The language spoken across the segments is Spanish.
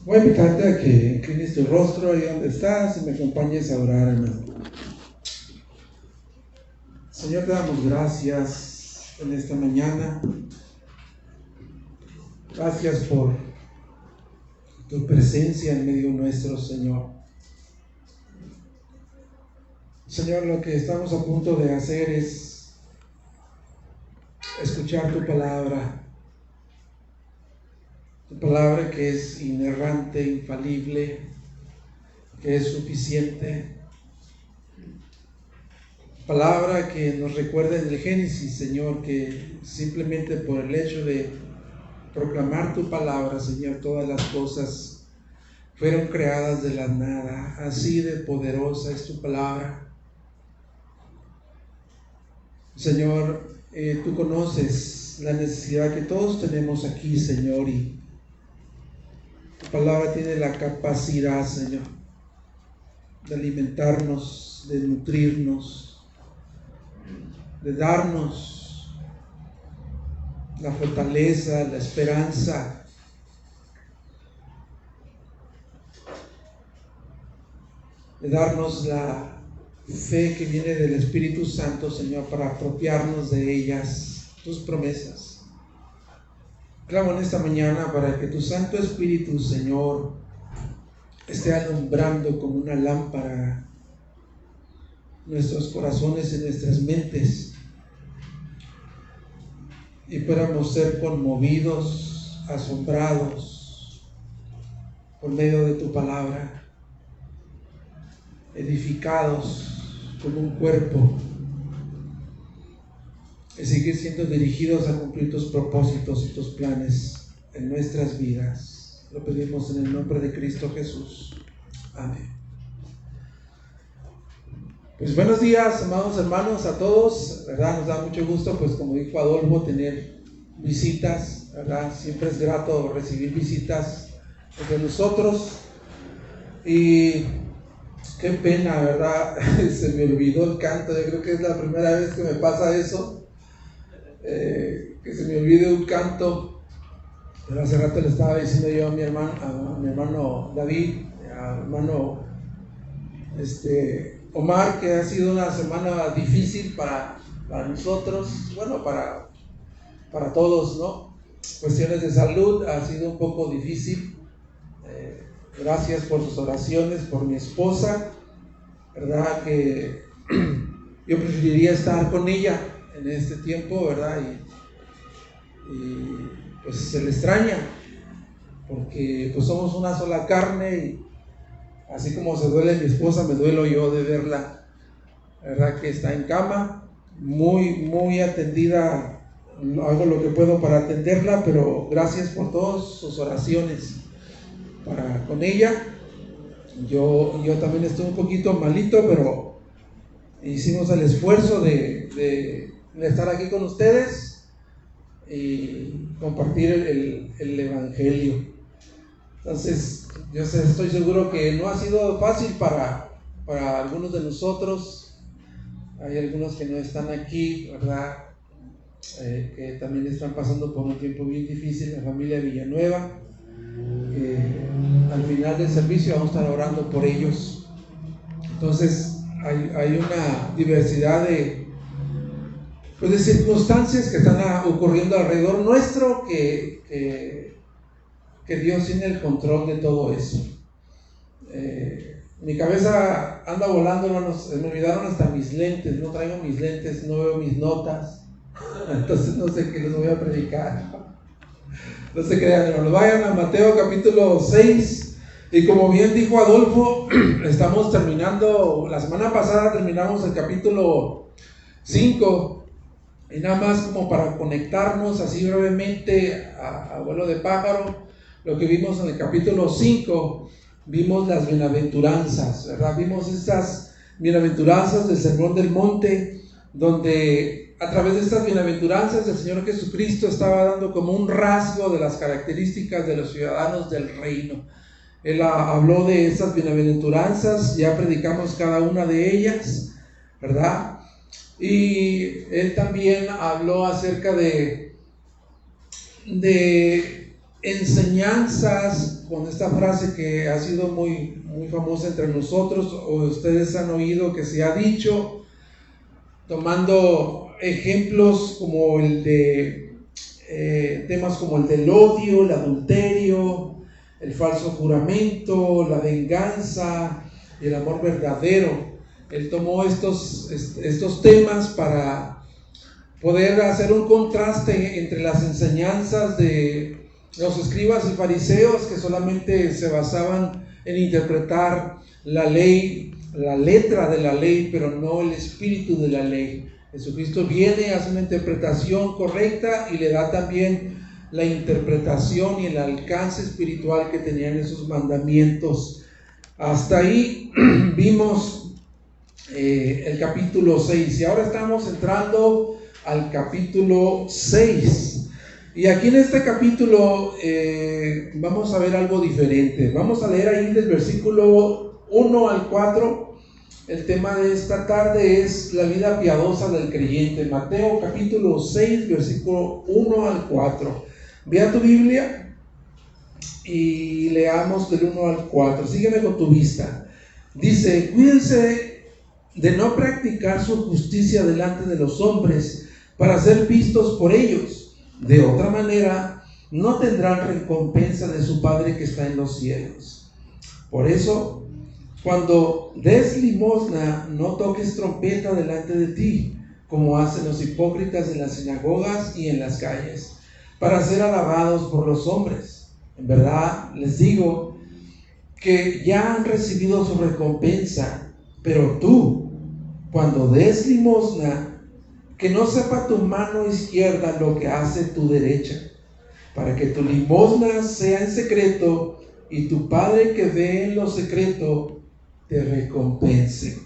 Voy a invitarte a que inclines tu rostro ahí donde estás y me acompañes a orar, hermano. Señor, te damos gracias en esta mañana. Gracias por tu presencia en medio nuestro, Señor. Señor, lo que estamos a punto de hacer es escuchar tu palabra que es inerrante, infalible, que es suficiente. Palabra que nos recuerda en el Génesis, Señor, que simplemente por el hecho de proclamar tu palabra, Señor, todas las cosas fueron creadas de la nada. Así de poderosa es tu palabra. Señor, tú conoces la necesidad que todos tenemos aquí, Señor, y tu palabra tiene la capacidad, Señor, de alimentarnos, de nutrirnos, de darnos la fortaleza, la esperanza, de darnos la fe que viene del Espíritu Santo, Señor, para apropiarnos de ellas, tus promesas. Clamo en esta mañana para que tu Santo Espíritu, Señor, esté alumbrando como una lámpara nuestros corazones y nuestras mentes, y podamos ser conmovidos, asombrados por medio de tu palabra, edificados como un cuerpo, y seguir siendo dirigidos a cumplir tus propósitos y tus planes en nuestras vidas. Lo pedimos en el nombre de Cristo Jesús. Amén. Pues buenos días, amados hermanos, a todos, ¿verdad? Nos da mucho gusto, pues como dijo Adolfo, tener visitas, ¿verdad? Siempre es grato recibir visitas entre nosotros. Y qué pena, ¿verdad? Se me olvidó el canto. Yo creo que es la primera vez que me pasa eso, que se me olvide un canto. Pero hace rato le estaba diciendo yo a mi hermano David, a mi hermano Omar, que ha sido una semana difícil para nosotros, bueno, para todos, ¿no? Cuestiones de salud ha sido un poco difícil. Gracias por sus oraciones, por mi esposa, ¿verdad? Que yo preferiría estar con ella en este tiempo, ¿verdad? Y pues se le extraña, porque pues somos una sola carne, y así como se duele mi esposa, me duelo yo de verla, ¿verdad? Que está en cama, muy atendida. Hago lo que puedo para atenderla, pero gracias por todas sus oraciones con ella. Yo también estoy un poquito malito, pero hicimos el esfuerzo de estar aquí con ustedes y compartir el Evangelio. Entonces, yo estoy seguro que no ha sido fácil para algunos de nosotros. Hay algunos que no están aquí, ¿verdad? Que también están pasando por un tiempo bien difícil, la familia Villanueva. Al final del servicio vamos a estar orando por ellos. Entonces, hay una diversidad de circunstancias que están ocurriendo alrededor nuestro, que Dios tiene el control de todo eso. Mi cabeza anda volando, hermanos. Me olvidaron hasta mis lentes, no traigo mis lentes, no veo mis notas. Entonces no sé qué les voy a predicar. No se crean, hermanos. Vayan a Mateo capítulo 6. Y como bien dijo Adolfo, estamos terminando, la semana pasada terminamos el capítulo 5. Y nada más como para conectarnos así brevemente a vuelo de pájaro, lo que vimos en el capítulo 5, vimos las bienaventuranzas, ¿verdad? Vimos estas bienaventuranzas del Sermón del Monte, donde a través de estas bienaventuranzas el Señor Jesucristo estaba dando como un rasgo de las características de los ciudadanos del reino. Él habló de estas bienaventuranzas, ya predicamos cada una de ellas, ¿verdad? Y él también habló acerca de enseñanzas, con esta frase que ha sido muy, muy famosa entre nosotros, o ustedes han oído que se ha dicho, tomando ejemplos como el de temas como el del odio, el adulterio, el falso juramento, la venganza y el amor verdadero. Él tomó estos temas para poder hacer un contraste entre las enseñanzas de los escribas y fariseos, que solamente se basaban en interpretar la ley, la letra de la ley, pero no el espíritu de la ley. Jesucristo viene, hace una interpretación correcta y le da también la interpretación y el alcance espiritual que tenían esos mandamientos. Hasta ahí vimos el capítulo 6 y ahora estamos entrando al capítulo 6. Y aquí en este capítulo vamos a ver algo diferente. Vamos a leer ahí del versículo 1 al 4. El tema de esta tarde es la vida piadosa del creyente. Mateo capítulo 6, versículo 1 al 4. Vea tu Biblia y leamos del 1 al 4. Sígueme con tu vista. Dice: cuídense de no practicar su justicia delante de los hombres para ser vistos por ellos. De otra manera, no tendrán recompensa de su Padre que está en los cielos. Por eso, cuando des limosna, no toques trompeta delante de ti, como hacen los hipócritas en las sinagogas y en las calles, para ser alabados por los hombres. En verdad, les digo que ya han recibido su recompensa. Pero tú, cuando des limosna, que no sepa tu mano izquierda lo que hace tu derecha, para que tu limosna sea en secreto, y tu Padre que ve en lo secreto te recompense.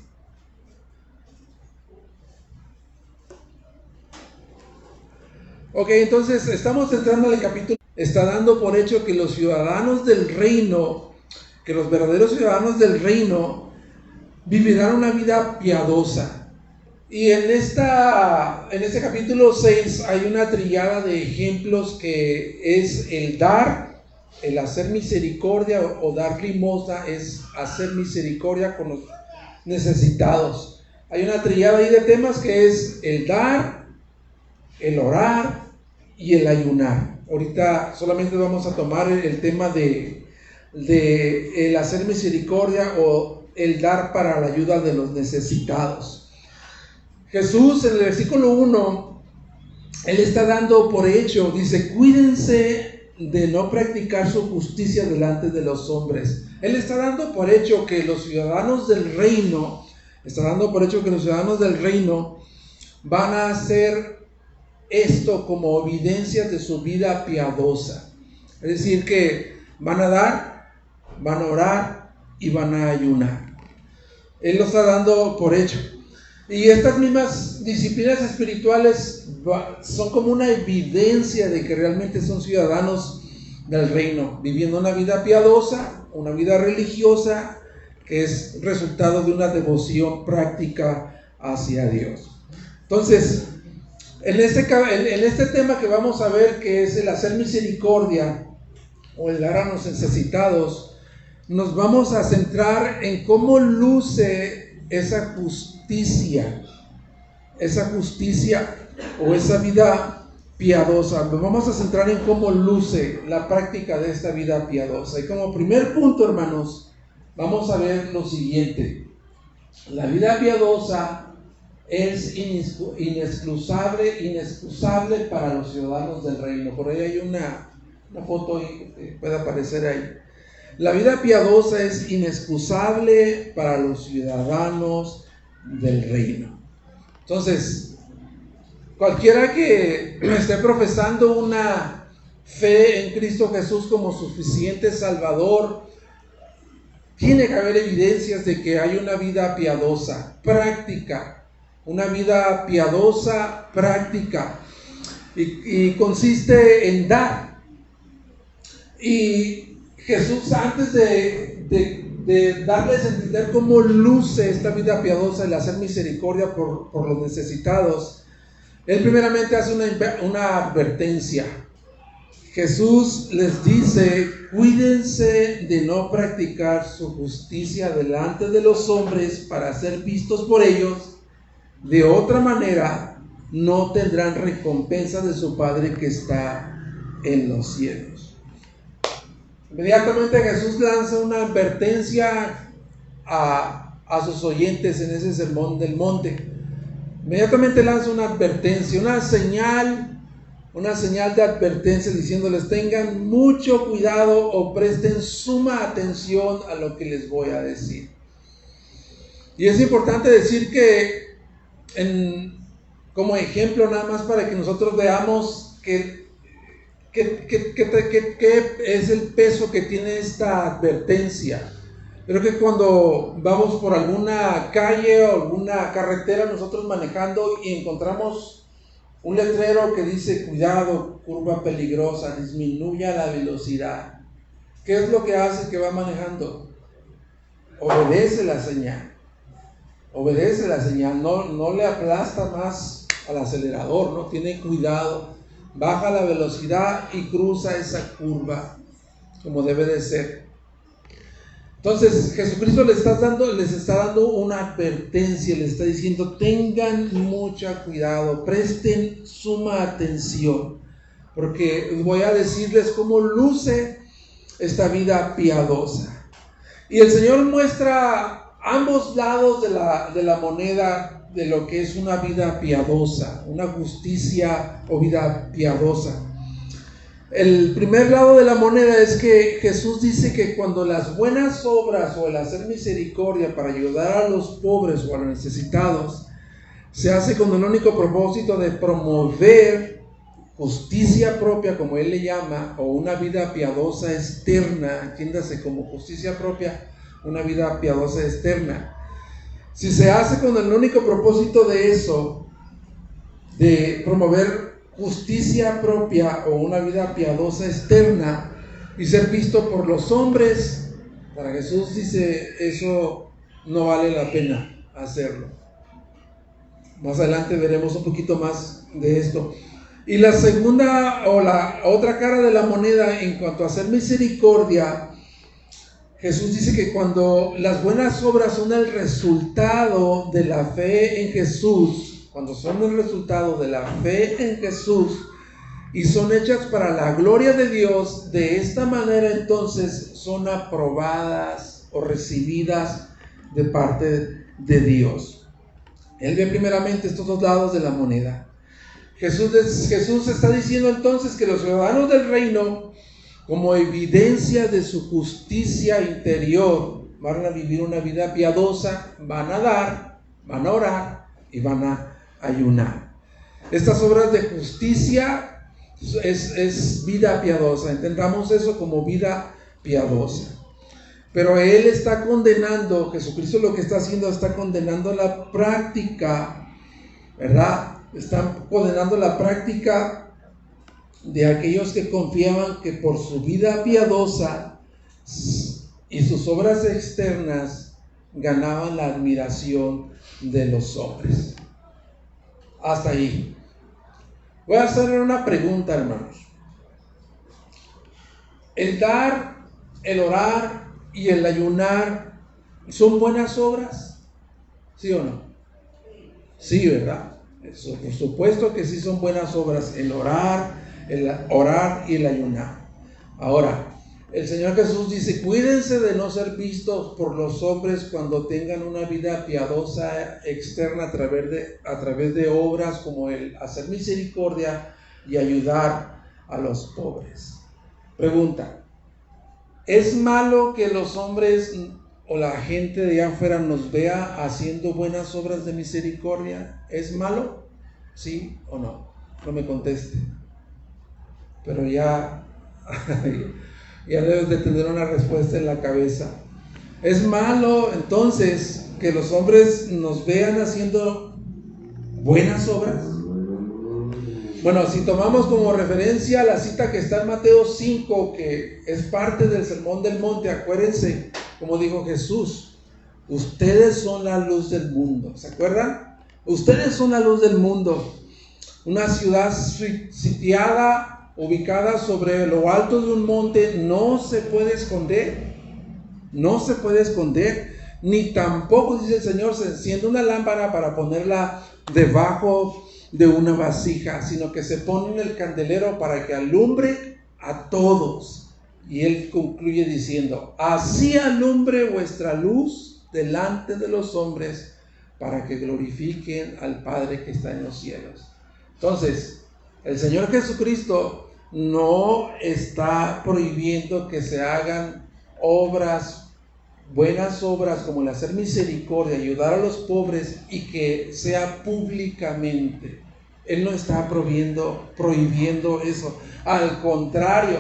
Ok, entonces estamos entrando en el capítulo. Está dando por hecho que los ciudadanos del reino, que los verdaderos ciudadanos del reino, vivirán una vida piadosa. Y en este capítulo 6 hay una trillada de ejemplos que es el dar, el hacer misericordia, o dar limosna es hacer misericordia con los necesitados. Hay una trillada ahí de temas que es el dar, el orar y el ayunar. Ahorita solamente vamos a tomar el tema de el hacer misericordia o el dar para la ayuda de los necesitados. Jesús en el versículo 1, Él está dando por hecho, dice: cuídense de no practicar su justicia delante de los hombres. Él está dando por hecho que los ciudadanos del reino, van a hacer esto como evidencias de su vida piadosa. Es decir, que van a dar, van a orar y van a ayunar. Él lo está dando por hecho. Y estas mismas disciplinas espirituales son como una evidencia de que realmente son ciudadanos del reino, viviendo una vida piadosa, una vida religiosa, que es resultado de una devoción práctica hacia Dios. Entonces, en este tema que vamos a ver, que es el hacer misericordia o el dar a los necesitados, nos vamos a centrar en cómo luce esa justicia o esa vida piadosa. Nos vamos a centrar en cómo luce la práctica de esta vida piadosa. Y como primer punto, hermanos, vamos a ver lo siguiente: la vida piadosa es inexcusable para los ciudadanos del reino. Por ahí hay una foto ahí que puede aparecer ahí. La vida piadosa es inexcusable para los ciudadanos del reino. Entonces, cualquiera que esté profesando una fe en Cristo Jesús como suficiente Salvador, tiene que haber evidencias de que hay una vida piadosa, práctica, una vida piadosa, práctica, y consiste en dar. Y Jesús, antes de darles a entender cómo luce esta vida piadosa, el hacer misericordia por los necesitados, Él primeramente hace una advertencia. Jesús les dice: cuídense de no practicar su justicia delante de los hombres para ser vistos por ellos. De otra manera, no tendrán recompensa de su Padre que está en los cielos. Inmediatamente Jesús lanza una advertencia a sus oyentes en ese sermón del monte. Inmediatamente lanza una advertencia, una señal de advertencia, diciéndoles: tengan mucho cuidado o presten suma atención a lo que les voy a decir. Y es importante decir que como ejemplo, nada más para que nosotros veamos qué es el peso que tiene esta advertencia. Creo que cuando vamos por alguna calle o alguna carretera nosotros manejando y encontramos un letrero que dice: cuidado, curva peligrosa, disminuya la velocidad, ¿qué es lo que hace el que va manejando? Obedece la señal, no le aplasta más al acelerador, no tiene cuidado, baja la velocidad y cruza esa curva como debe de ser. Entonces Jesucristo les está dando una advertencia, les está diciendo: tengan mucho cuidado, presten suma atención, porque voy a decirles cómo luce esta vida piadosa. Y el Señor muestra ambos lados de la moneda de lo que es una vida piadosa, una justicia o vida piadosa. El primer lado de la moneda es que Jesús dice que cuando las buenas obras o el hacer misericordia para ayudar a los pobres o a los necesitados se hace con el único propósito de promover justicia propia, como Él le llama, o una vida piadosa externa, entiéndase como justicia propia, una vida piadosa externa. Si se hace con el único propósito de eso, de promover justicia propia o una vida piadosa externa y ser visto por los hombres, para Jesús dice: eso no vale la pena hacerlo. Más adelante veremos un poquito más de esto. Y la segunda o la otra cara de la moneda en cuanto a hacer misericordia, Jesús dice que cuando las buenas obras son el resultado de la fe en Jesús, cuando son el resultado de la fe en Jesús y son hechas para la gloria de Dios, de esta manera entonces son aprobadas o recibidas de parte de Dios. Él ve primeramente estos dos lados de la moneda. Jesús está diciendo entonces que los ciudadanos del reino, como evidencia de su justicia interior, van a vivir una vida piadosa, van a dar, van a orar y van a ayunar. Estas obras de justicia es vida piadosa. Entendamos eso como vida piadosa. Pero Él está condenando, Jesucristo lo que está haciendo, está condenando la práctica, ¿verdad? Está condenando la práctica de aquellos que confiaban que por su vida piadosa y sus obras externas ganaban la admiración de los hombres. Hasta ahí. Voy a hacer una pregunta, hermanos. ¿El dar, el orar y el ayunar son buenas obras? ¿Sí o no? Sí, ¿verdad? Eso, por supuesto que sí son buenas obras, el orar y el ayunar. Ahora, el Señor Jesús dice: cuídense de no ser vistos por los hombres cuando tengan una vida piadosa externa a través de obras como el hacer misericordia y ayudar a los pobres. Pregunta: ¿es malo que los hombres o la gente de allá afuera nos vea haciendo buenas obras de misericordia? ¿Es malo? ¿Sí o no? No me conteste. Pero ya debes de tener una respuesta en la cabeza. ¿Es malo entonces que los hombres nos vean haciendo buenas obras? Bueno, si tomamos como referencia la cita que está en Mateo 5, que es parte del Sermón del Monte, acuérdense, como dijo Jesús: ustedes son la luz del mundo. ¿Se acuerdan? Ustedes son la luz del mundo. Una ciudad sitiada ubicada sobre lo alto de un monte, no se puede esconder. No se puede esconder, ni tampoco, dice el Señor, se enciende una lámpara para ponerla debajo de una vasija, sino que se pone en el candelero para que alumbre a todos. Y Él concluye diciendo: así alumbre vuestra luz delante de los hombres, para que glorifiquen al Padre que está en los cielos. Entonces, el Señor Jesucristo no está prohibiendo que se hagan obras, buenas obras, como el hacer misericordia, ayudar a los pobres, y que sea públicamente. Él no está prohibiendo eso. Al contrario,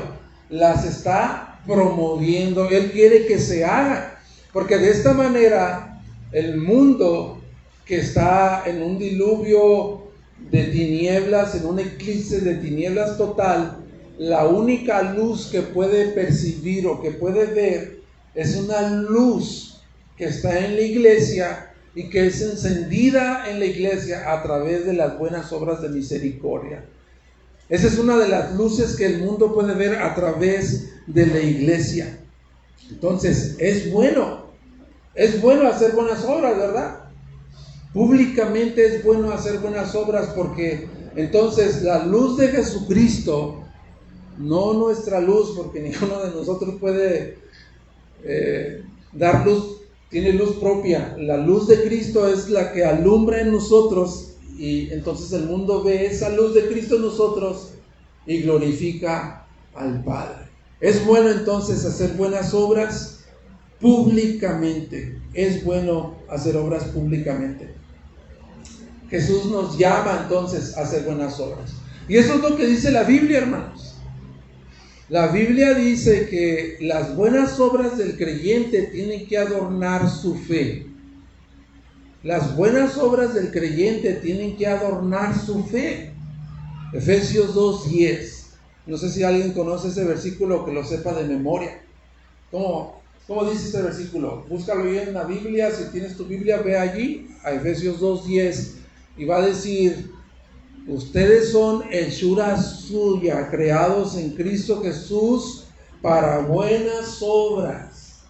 las está promoviendo. Él quiere que se hagan, porque de esta manera el mundo, que está en un diluvio de tinieblas, en un eclipse de tinieblas total, la única luz que puede percibir o que puede ver es una luz que está en la iglesia y que es encendida en la iglesia a través de las buenas obras de misericordia. Esa es una de las luces que el mundo puede ver a través de la iglesia. Entonces, es bueno hacer buenas obras, ¿verdad? Públicamente es bueno hacer buenas obras, porque entonces la luz de Jesucristo, no nuestra luz, porque ninguno de nosotros puede dar luz, tiene luz propia. La luz de Cristo es la que alumbra en nosotros, y entonces el mundo ve esa luz de Cristo en nosotros y glorifica al Padre. Es bueno entonces hacer buenas obras públicamente. Es bueno hacer obras públicamente. Jesús nos llama entonces a hacer buenas obras. Y eso es lo que dice la Biblia, hermanos. La Biblia dice que las buenas obras del creyente tienen que adornar su fe. Las buenas obras del creyente tienen que adornar su fe. Efesios 2:10. No sé si alguien conoce ese versículo, que lo sepa de memoria. ¿Cómo dice ese versículo? Búscalo ahí en la Biblia. Si tienes tu Biblia, ve allí a Efesios 2:10 y va a decir: ustedes son hechura suya, creados en Cristo Jesús para buenas obras.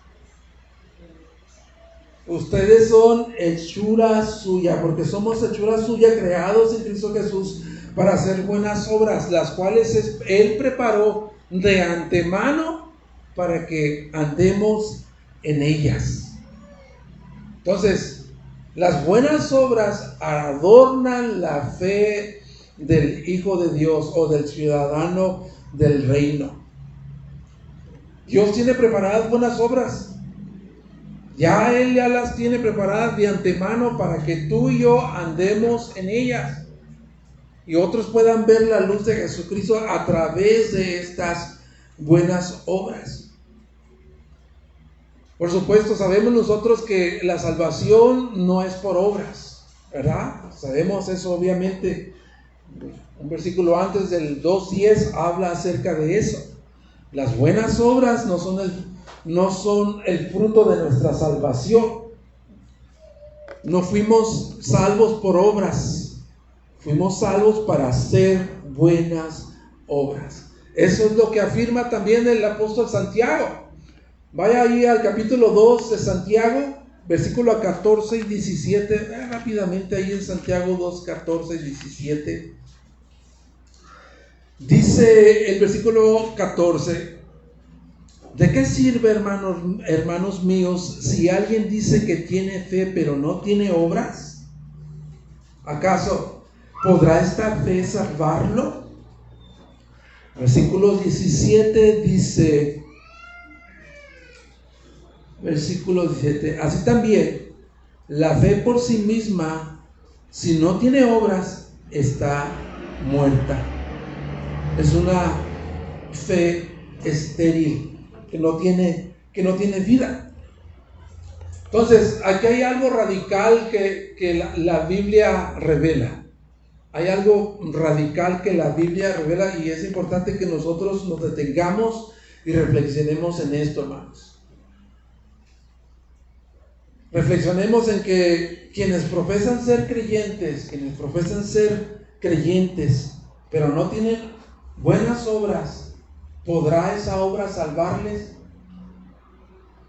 Ustedes son hechura suya, porque somos hechura suya, creados en Cristo Jesús para hacer buenas obras, las cuales Él preparó de antemano para que andemos en ellas. Entonces, las buenas obras adornan la fe del Hijo de Dios o del ciudadano del reino. Dios tiene preparadas buenas obras. Él ya las tiene preparadas de antemano para que tú y yo andemos en ellas, y otros puedan ver la luz de Jesucristo a través de estas buenas obras. Por supuesto, sabemos nosotros que la salvación no es por obras, ¿verdad? Sabemos eso, obviamente. Un versículo antes del 2:10 habla acerca de eso. Las buenas obras no son el fruto de nuestra salvación. No fuimos salvos por obras, fuimos salvos para hacer buenas obras. Eso es lo que afirma también el apóstol Santiago. Vaya ahí al capítulo 2 de Santiago, versículo 14 y 17. Rápidamente ahí en Santiago 2, 14 y 17. Dice el versículo 14: ¿de qué sirve, hermanos míos, si alguien dice que tiene fe pero no tiene obras? ¿Acaso podrá esta fe salvarlo? Versículo 17 dice, versículo 17: así también la fe por sí misma, si no tiene obras, está muerta. Es una fe estéril, que no tiene vida. Entonces, aquí hay algo radical que la Biblia revela. Hay algo radical que la Biblia revela, y es importante que nosotros nos detengamos y reflexionemos en esto, hermanos. Reflexionemos en que quienes profesan ser creyentes, pero no tienen buenas obras, ¿podrá esa obra salvarles?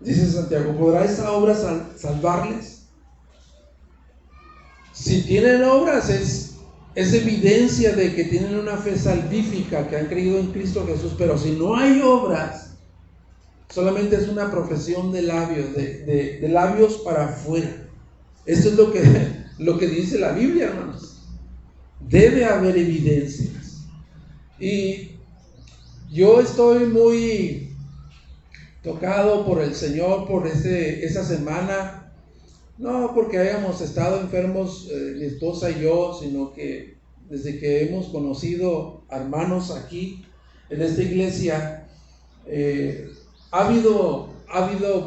Dice Santiago, ¿podrá esa obra salvarles? Si tienen obras, es evidencia de que tienen una fe salvífica, que han creído en Cristo Jesús. Pero si no hay obras, solamente es una profesión de labios, de labios para afuera. Esto es lo que dice la Biblia, hermanos. Debe haber evidencias. Y yo estoy muy tocado por el Señor por esa semana, no porque hayamos estado enfermos mi esposa y yo, sino que desde que hemos conocido a hermanos aquí en esta iglesia, ha habido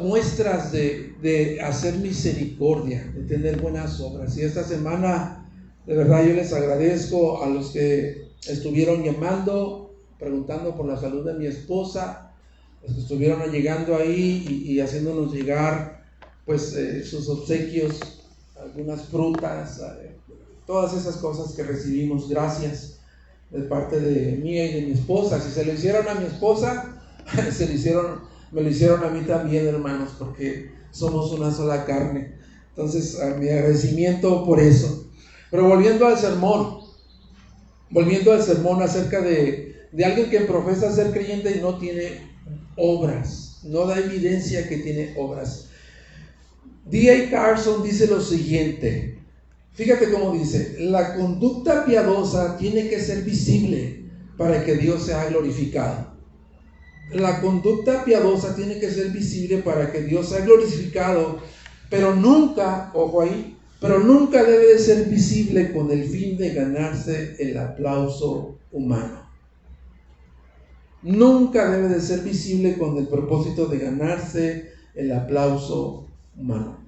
muestras de hacer misericordia, de tener buenas obras. Y esta semana, de verdad, yo les agradezco a los que estuvieron llamando, preguntando por la salud de mi esposa, los que estuvieron llegando ahí y haciéndonos llegar pues sus obsequios, algunas frutas, todas esas cosas que recibimos. Gracias de parte de mía y de mi esposa. Si se lo hicieron a mi esposa, me lo hicieron a mí también, hermanos, porque somos una sola carne. Entonces, mi agradecimiento por eso. Pero volviendo al sermón acerca de alguien que profesa ser creyente y no tiene obras, no da evidencia que tiene obras. D.A. Carson dice lo siguiente, fíjate cómo dice: la conducta piadosa tiene que ser visible para que Dios sea glorificado. La conducta piadosa tiene que ser visible para que Dios sea glorificado, pero nunca, ojo ahí, pero nunca debe de ser visible con el fin de ganarse el aplauso humano. Nunca debe de ser visible con el propósito de ganarse el aplauso humano.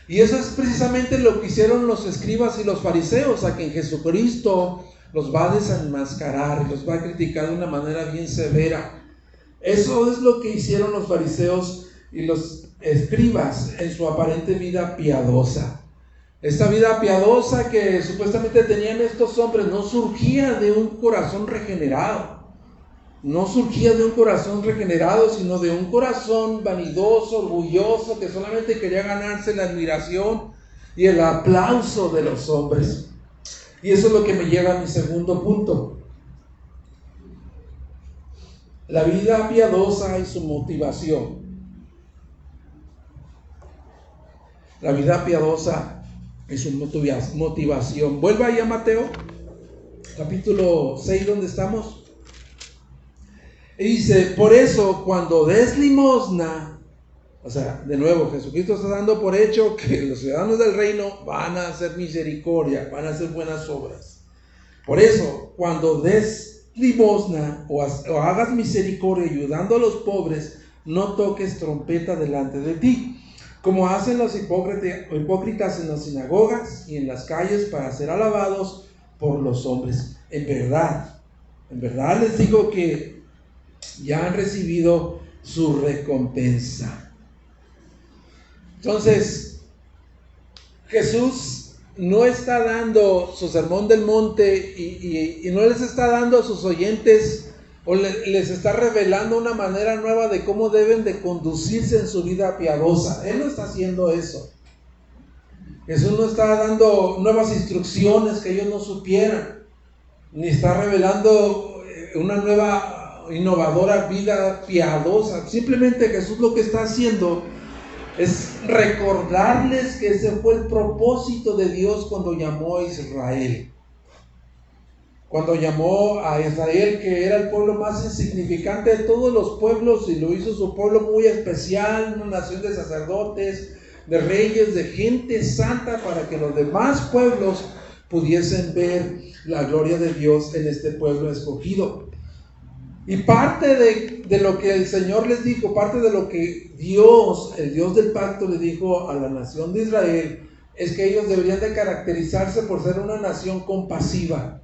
Y eso es precisamente lo que hicieron los escribas y los fariseos, a quien Jesucristo los va a desenmascarar y los va a criticar de una manera bien severa. Eso es lo que hicieron los fariseos y los escribas en su aparente vida piadosa. Esta vida piadosa que supuestamente tenían estos hombres no surgía de un corazón regenerado. No surgía de un corazón regenerado, sino de un corazón vanidoso, orgulloso, que solamente quería ganarse la admiración y el aplauso de los hombres. Y eso es lo que me lleva a mi segundo punto. La vida piadosa y su motivación. La vida piadosa y su motivación. Vuelva ahí a Mateo, capítulo 6, donde estamos. Y dice: por eso, cuando des limosna, o sea, de nuevo, Jesucristo está dando por hecho que los ciudadanos del reino van a hacer misericordia, van a hacer buenas obras. Por eso, cuando des limosna o hagas misericordia ayudando a los pobres, no toques trompeta delante de ti, como hacen los hipócritas en las sinagogas y en las calles para ser alabados por los hombres. En verdad les digo que ya han recibido su recompensa. Entonces, Jesús no está dando su sermón del monte y no les está dando a sus oyentes o les está revelando una manera nueva de cómo deben de conducirse en su vida piadosa. Él no está haciendo eso. Jesús no está dando nuevas instrucciones que ellos no supieran, ni está revelando una nueva innovadora vida piadosa. Simplemente Jesús lo que está haciendo es recordarles que ese fue el propósito de Dios cuando llamó a Israel. Cuando llamó a Israel, que era el pueblo más insignificante de todos los pueblos, y lo hizo su pueblo muy especial, una nación de sacerdotes, de reyes, de gente santa, para que los demás pueblos pudiesen ver la gloria de Dios en este pueblo escogido. Y parte de lo que el Señor les dijo, parte de lo que Dios, el Dios del pacto, le dijo a la nación de Israel, es que ellos deberían de caracterizarse por ser una nación compasiva.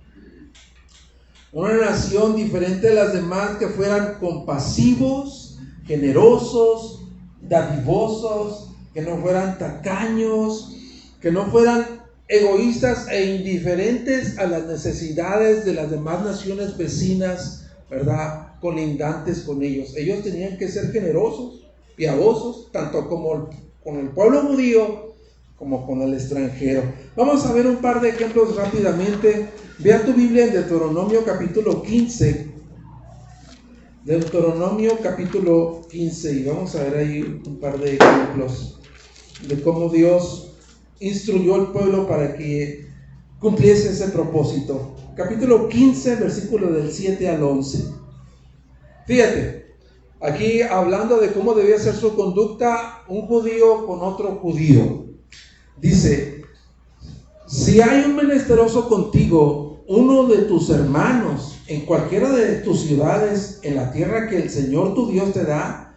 Una nación diferente de las demás, que fueran compasivos, generosos, dadivosos, que no fueran tacaños, que no fueran egoístas e indiferentes a las necesidades de las demás naciones vecinas ¿verdad?, colindantes con ellos. Ellos tenían que ser generosos, piadosos, tanto como con el pueblo judío como con el extranjero. Vamos a ver un par de ejemplos rápidamente. Vea tu Biblia en Deuteronomio capítulo 15. Deuteronomio capítulo 15, y vamos a ver ahí un par de ejemplos de cómo Dios instruyó al pueblo para que cumpliese ese propósito. Capítulo 15, versículo del 7 al 11. Fíjate, aquí hablando de cómo debía ser su conducta un judío con otro judío. Dice: si hay un menesteroso contigo, uno de tus hermanos, en cualquiera de tus ciudades, en la tierra que el Señor tu Dios te da,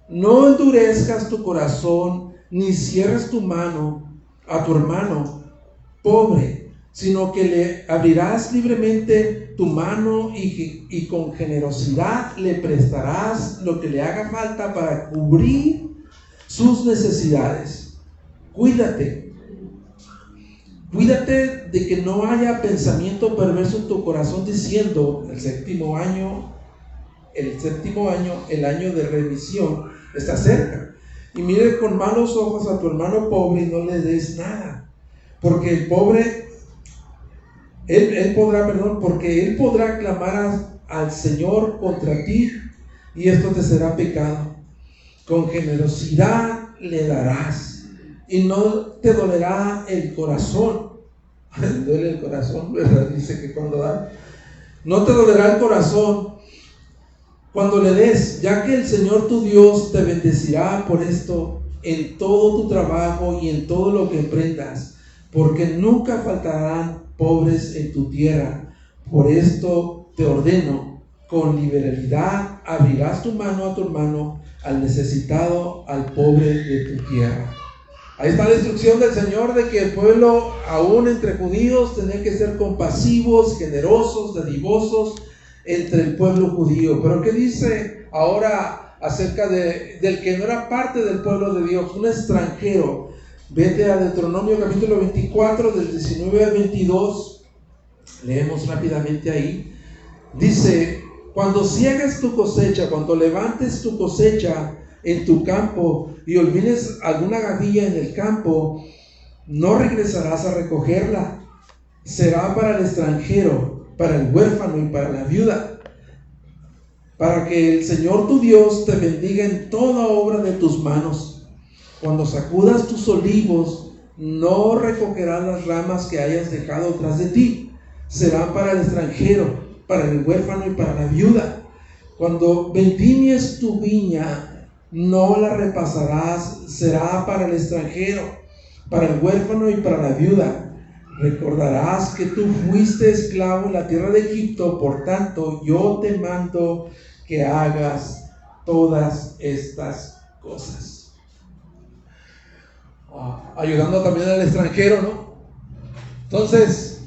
no endurezcas tu corazón, ni cierres tu mano a tu hermano pobre, sino que le abrirás libremente tu mano y con generosidad le prestarás lo que le haga falta para cubrir sus necesidades. Cuídate de que no haya pensamiento perverso en tu corazón diciendo: el séptimo año, el año de remisión está cerca. Y mire con malos ojos a tu hermano pobre y no le des nada, porque el pobre, porque él podrá clamar al Señor contra ti y esto te será pecado. Con generosidad le darás y no te dolerá el corazón. Duele el corazón, ¿verdad? Dice que cuando da, no te dolerá el corazón cuando le des, ya que el Señor tu Dios te bendecirá por esto en todo tu trabajo y en todo lo que emprendas, porque nunca faltarán pobres en tu tierra. Por esto te ordeno, con liberalidad abrirás tu mano a tu hermano, al necesitado, al pobre de tu tierra. Ahí está la instrucción del Señor de que el pueblo, aún entre judíos, tenía que ser compasivos, generosos, dadivosos entre el pueblo judío. Pero ¿qué dice ahora acerca del que no era parte del pueblo de Dios, un extranjero? Vete a Deuteronomio capítulo 24, del 19 al 22. Leemos rápidamente ahí. Dice: cuando ciegues tu cosecha, cuando levantes tu cosecha en tu campo y olvides alguna gavilla en el campo, no regresarás a recogerla. Será para el extranjero, para el huérfano y para la viuda, para que el Señor tu Dios te bendiga en toda obra de tus manos. Cuando sacudas tus olivos, no recogerás las ramas que hayas dejado tras de ti. Serán para el extranjero, para el huérfano y para la viuda. Cuando vendimies tu viña, no la repasarás. Será para el extranjero, para el huérfano y para la viuda. Recordarás que tú fuiste esclavo en la tierra de Egipto, por tanto yo te mando que hagas todas estas cosas. Ayudando también al extranjero, ¿no? Entonces,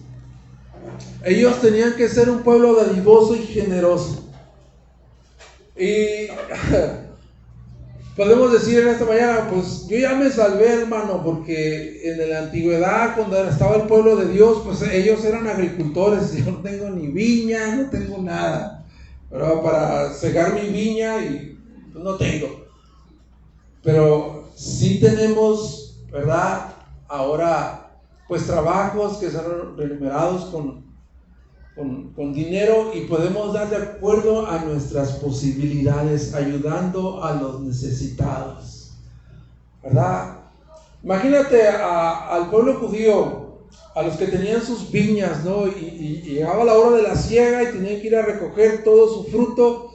ellos tenían que ser un pueblo dadivoso y generoso. Y podemos decir en esta mañana: pues yo ya me salvé, hermano, porque en la antigüedad, cuando estaba el pueblo de Dios, pues ellos eran agricultores. Yo no tengo ni viña, no tengo nada, pero para cegar mi viña y pues no tengo. Pero sí tenemos, ¿verdad?, ahora pues trabajos que son remunerados con dinero y podemos dar de acuerdo a nuestras posibilidades, ayudando a los necesitados, ¿verdad? Imagínate al pueblo judío, a los que tenían sus viñas, ¿no? Y llegaba la hora de la siega y tenían que ir a recoger todo su fruto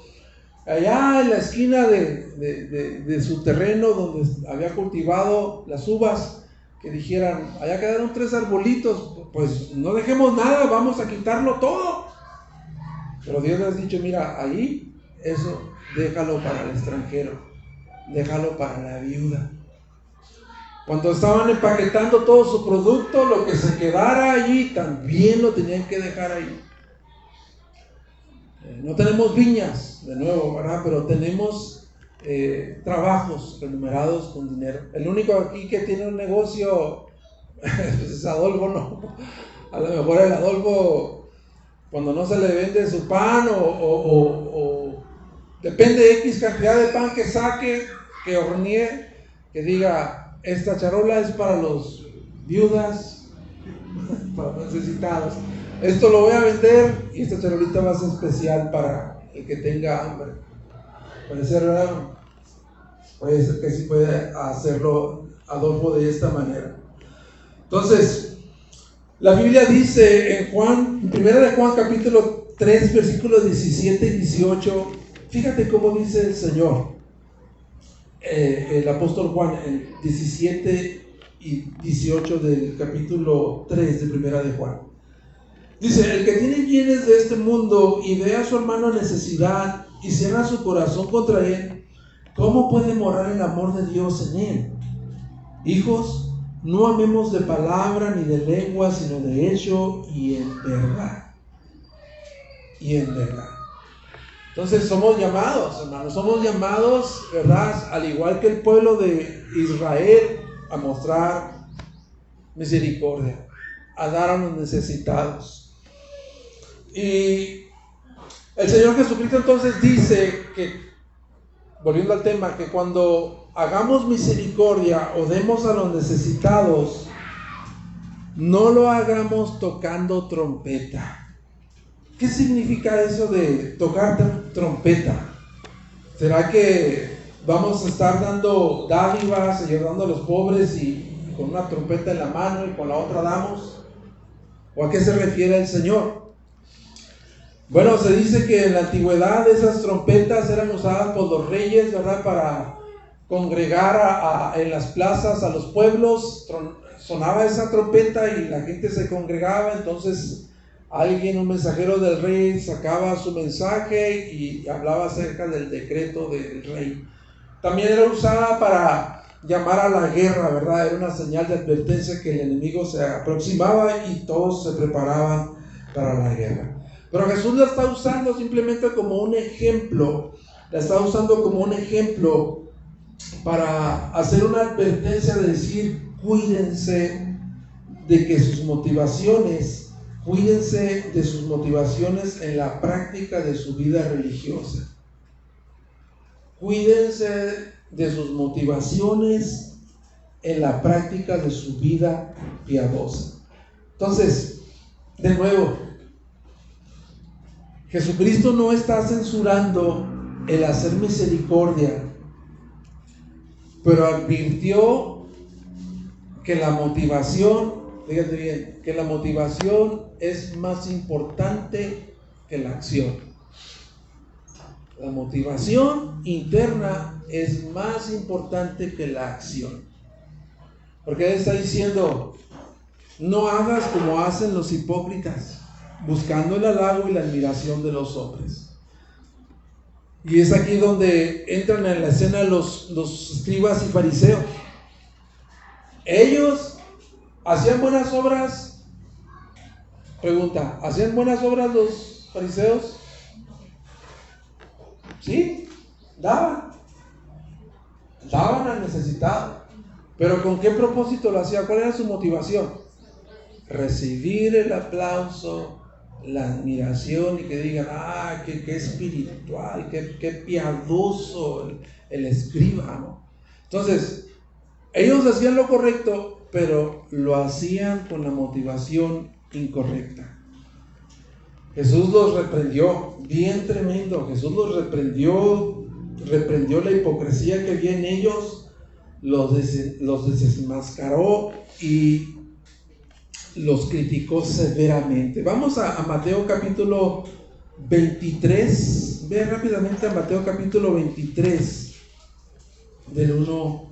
allá en la esquina de su terreno donde había cultivado las uvas. Que dijeran: allá quedaron 3 arbolitos, pues no dejemos nada, vamos a quitarlo todo. Pero Dios les ha dicho: mira, ahí, eso déjalo para el extranjero, déjalo para la viuda. Cuando estaban empaquetando todo su producto, lo que se quedara allí, también lo tenían que dejar ahí. No tenemos viñas, de nuevo, ¿verdad? Pero tenemos trabajos remunerados con dinero. El único aquí que tiene un negocio pues es Adolfo, ¿no? A lo mejor el Adolfo Cuando no se le vende su pan o depende de X cantidad de pan que saque, que hornee, que diga, esta charola es para los viudas, para los necesitados. Esto lo voy a vender y esta charolita va a ser especial para el que tenga hambre. Puede ser, ¿verdad? Puede ser que sí puede hacerlo Adolfo de esta manera. Entonces, la Biblia dice en Juan, en 1 de Juan capítulo 3, versículos 17 y 18, fíjate cómo dice el Señor, el apóstol Juan, en 17 y 18 del capítulo 3 de 1 de Juan. Dice, el que tiene bienes de este mundo y ve a su hermano en necesidad y cierra su corazón contra él, ¿cómo puede morar el amor de Dios en él? Hijos, no amemos de palabra ni de lengua, sino de hecho y en verdad. Y en verdad. Entonces somos llamados, hermanos, somos llamados, ¿verdad? Al igual que el pueblo de Israel, a mostrar misericordia, a dar a los necesitados. Y el Señor Jesucristo entonces dice que, volviendo al tema, que cuando hagamos misericordia o demos a los necesitados, no lo hagamos tocando trompeta. ¿Qué significa eso de tocar trompeta? ¿Será que vamos a estar dando dádivas, ayudando a los pobres y con una trompeta en la mano y con la otra damos? ¿O a qué se refiere el Señor? Bueno, se dice que en la antigüedad esas trompetas eran usadas por los reyes, ¿verdad? Para congregar en las plazas a los pueblos. Sonaba esa trompeta y la gente se congregaba. Entonces alguien, un mensajero del rey, sacaba su mensaje y hablaba acerca del decreto del rey. También era usada para llamar a la guerra, ¿verdad? Era una señal de advertencia que el enemigo se aproximaba y todos se preparaban para la guerra. Pero Jesús la está usando simplemente como un ejemplo, la está usando como un ejemplo para hacer una advertencia de decir, cuídense de sus motivaciones en la práctica de su vida religiosa. Cuídense de sus motivaciones en la práctica de su vida piadosa. Entonces, de nuevo, Jesucristo no está censurando el hacer misericordia, pero advirtió que la motivación, fíjate bien, que la motivación es más importante que la acción. La motivación interna es más importante que la acción. Porque Él está diciendo, no hagas como hacen los hipócritas, buscando el halago y la admiración de los hombres. Y es aquí donde entran en la escena los escribas y fariseos. Ellos hacían buenas obras. Pregunta, ¿hacían buenas obras los fariseos? Sí, daban al necesitado. Pero ¿con qué propósito lo hacían? ¿Cuál era su motivación? Recibir el aplauso, la admiración y que digan, qué espiritual, qué piadoso el escriba, ¿no? Entonces, ellos hacían lo correcto, pero lo hacían con la motivación incorrecta. Jesús los reprendió, bien tremendo. Jesús los reprendió la hipocresía que había en ellos, los desenmascaró y los criticó severamente. Vamos a Mateo capítulo 23. Ve rápidamente a Mateo capítulo 23, del 1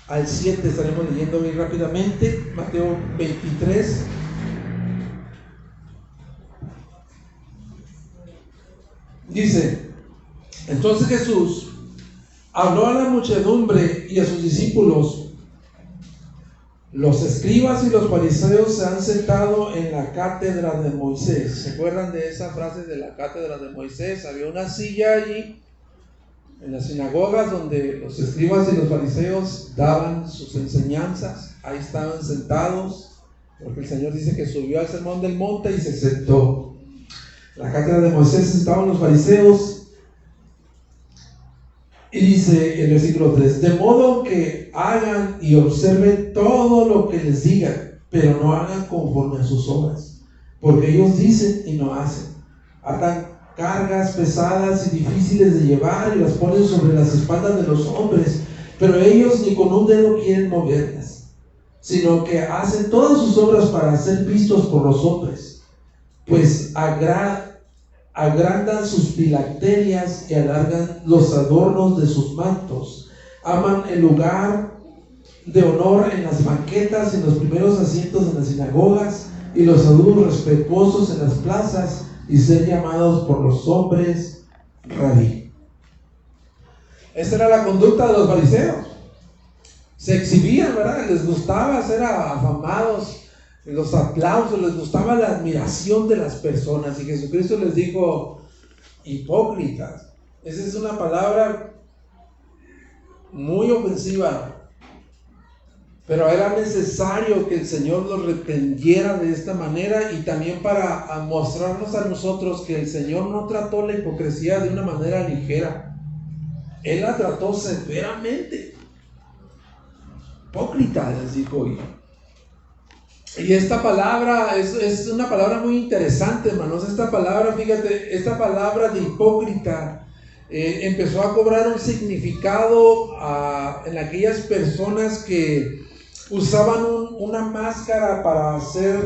al 7. Estaremos leyendo muy rápidamente. Mateo 23. Dice, entonces Jesús habló a la muchedumbre y a sus discípulos. Los escribas y los fariseos se han sentado en la cátedra de Moisés. ¿Se acuerdan de esa frase de la cátedra de Moisés? Había una silla allí en las sinagogas donde los escribas y los fariseos daban sus enseñanzas. Ahí estaban sentados, porque el Señor dice que subió al sermón del monte y se sentó. la cátedra de Moisés estaban los fariseos. Y dice el versículo 3: de modo que hagan y observen todo lo que les digan, pero no hagan conforme a sus obras, porque ellos dicen y no hacen. Atan cargas pesadas y difíciles de llevar y las ponen sobre las espaldas de los hombres, pero ellos ni con un dedo quieren moverlas, sino que hacen todas sus obras para ser vistos por los hombres, pues agrandan sus filacterias y alargan los adornos de sus mantos. Aman el lugar de honor en las banquetas y en los primeros asientos en las sinagogas y los saludos respetuosos en las plazas y ser llamados por los hombres rabí. Esta era la conducta de los fariseos. Se exhibían, ¿verdad? Les gustaba ser afamados, los aplausos, les gustaba la admiración de las personas. Y Jesucristo les dijo: hipócritas. Esa es una palabra muy ofensiva, pero era necesario que el Señor los reprendiera de esta manera, y también para mostrarnos a nosotros que el Señor no trató la hipocresía de una manera ligera. Él la trató severamente. Hipócrita, les dijo. Y esta palabra es una palabra muy interesante, hermanos. Esta palabra, fíjate, esta palabra de hipócrita empezó a cobrar un significado en aquellas personas que usaban una máscara para hacer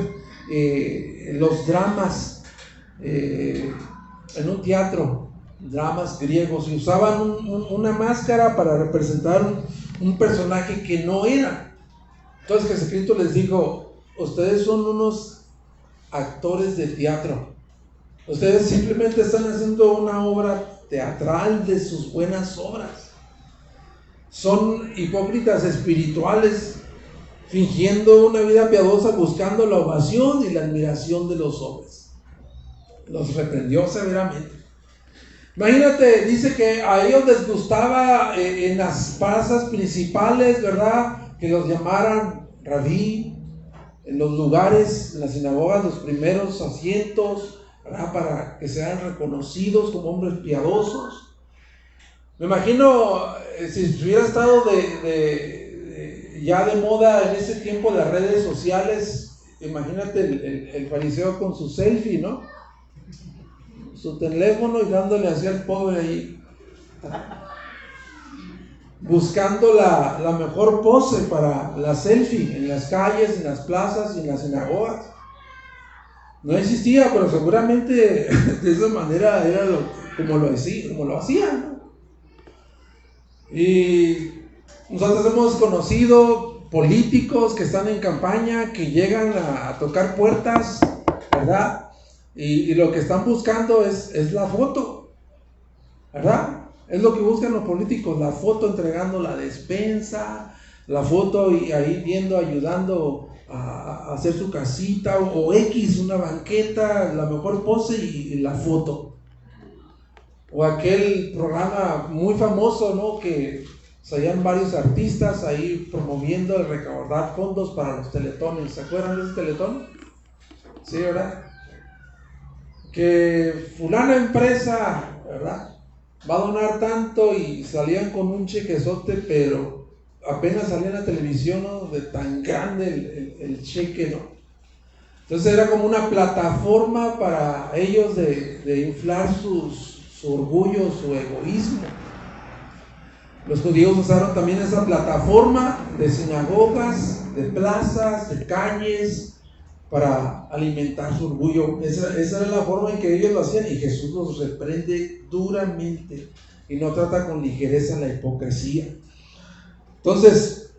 los dramas en un teatro, dramas griegos, y usaban una máscara para representar un personaje que no era. Entonces Jesucristo les dijo: ustedes son unos actores de teatro. Ustedes simplemente están haciendo una obra teatral de sus buenas obras. Son hipócritas espirituales, fingiendo una vida piadosa, buscando la ovación y la admiración de los hombres. Los reprendió severamente. Imagínate, dice que a ellos les gustaba en las plazas principales, ¿verdad?, que los llamaran rabí. En los lugares, en las sinagogas, los primeros asientos, ¿verdad?, para que sean reconocidos como hombres piadosos. Me imagino, si hubiera estado ya de moda en ese tiempo las redes sociales, imagínate el fariseo con su selfie, ¿no? Su teléfono y dándole hacia el pobre ahí, buscando la mejor pose para la selfie en las calles, en las plazas y en las sinagogas. No existía, pero seguramente de esa manera era como lo hacían, ¿no? Y nosotros hemos conocido políticos que están en campaña, que llegan a tocar puertas, ¿verdad? Y lo que están buscando es la foto, ¿verdad? Es lo que buscan los políticos: la foto, entregando la despensa, la foto y ahí viendo, ayudando a hacer su casita o X, una banqueta, la mejor pose y la foto. O aquel programa muy famoso, ¿no?, que salían varios artistas ahí promoviendo el recaudar fondos para los teletones. ¿Se acuerdan de ese teletón? Sí, ¿verdad? Que fulana empresa, ¿verdad?, va a donar tanto, y salían con un chequezote, pero apenas salía en la televisión, ¿no?, de tan grande el cheque, ¿no? Entonces era como una plataforma para ellos de inflar su orgullo, su egoísmo. Los judíos usaron también esa plataforma de sinagogas, de plazas, de calles, para alimentar su orgullo. Esa era la forma en que ellos lo hacían, y Jesús los reprende duramente y no trata con ligereza la hipocresía. Entonces,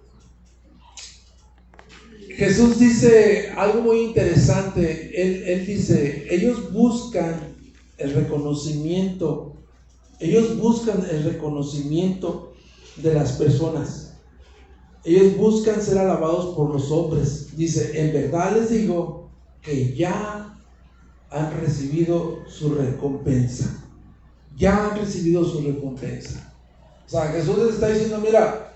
Jesús dice algo muy interesante. Él dice: ellos buscan el reconocimiento, de las personas. Ellos buscan ser alabados por los hombres. Dice: en verdad les digo que ya han recibido su recompensa. Ya han recibido su recompensa. O sea, Jesús les está diciendo: mira,